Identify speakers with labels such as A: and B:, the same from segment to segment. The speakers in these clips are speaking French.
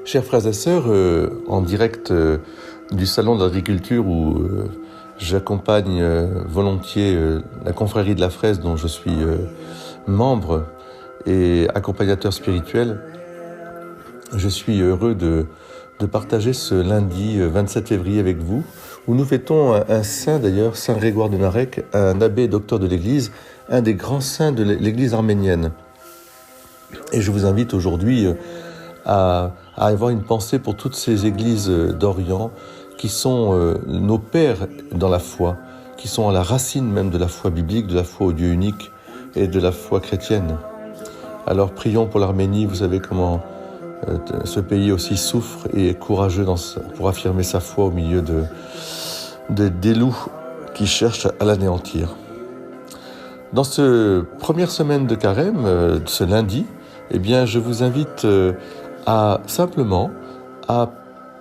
A: Chers frères et sœurs, en direct du Salon de l'Agriculture où j'accompagne volontiers la confrérie de la Fraise dont je suis membre et accompagnateur spirituel, je suis heureux de partager ce lundi 27 février avec vous, où nous fêtons un saint d'ailleurs, Saint Grégoire de Narek, un abbé docteur de l'Église, un des grands saints de l'Église arménienne. Et je vous invite aujourd'hui à avoir une pensée pour toutes ces églises d'Orient qui sont nos pères dans la foi, qui sont à la racine même de la foi biblique, de la foi au Dieu unique et de la foi chrétienne. Alors prions pour l'Arménie, vous savez comment ce pays aussi souffre et est courageux pour affirmer sa foi au milieu des loups qui cherchent à l'anéantir. Dans cette première semaine de carême, ce lundi, eh bien, je vous invite simplement à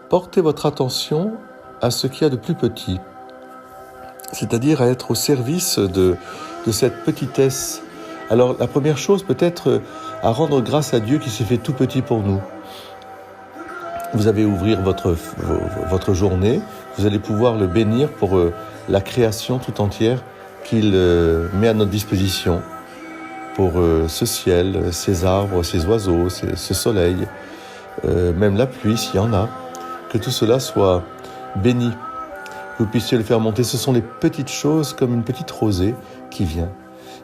A: porter votre attention à ce qu'il y a de plus petit, c'est-à-dire à être au service de cette petitesse. Alors la première chose peut-être à rendre grâce à Dieu qui s'est fait tout petit pour nous. Vous allez ouvrir votre journée, vous allez pouvoir le bénir pour la création tout entière qu'il met à notre disposition, pour ce ciel, ces arbres, ces oiseaux, ce soleil, même la pluie s'il y en a, que tout cela soit béni, que vous puissiez le faire monter. Ce sont les petites choses comme une petite rosée qui vient.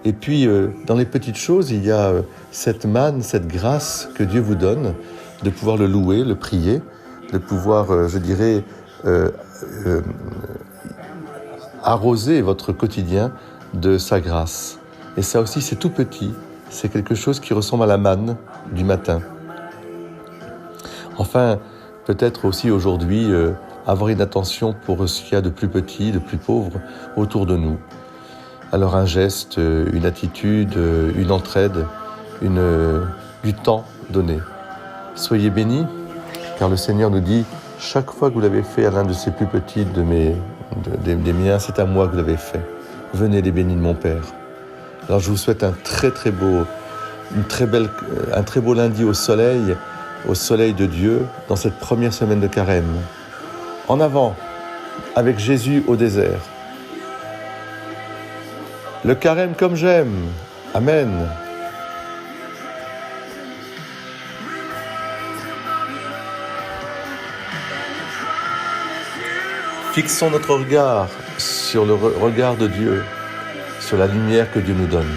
A: Et puis dans les petites choses, il y a cette manne, cette grâce que Dieu vous donne, de pouvoir le louer, le prier, de pouvoir, arroser votre quotidien de sa grâce. Et ça aussi, c'est tout petit, c'est quelque chose qui ressemble à la manne du matin. Enfin, peut-être aussi aujourd'hui, avoir une attention pour ce qu'il y a de plus petit, de plus pauvre autour de nous. Alors un geste, une attitude, une entraide, du temps donné. Soyez bénis, car le Seigneur nous dit, chaque fois que vous l'avez fait à l'un de ces plus petits des miens, c'est à moi que vous l'avez fait. Venez les bénis de mon Père. Alors je vous souhaite un très beau lundi au soleil de Dieu, dans cette première semaine de carême. En avant, avec Jésus au désert. Le carême comme j'aime. Amen. Fixons notre regard sur le regard de Dieu, sur la lumière que Dieu nous donne.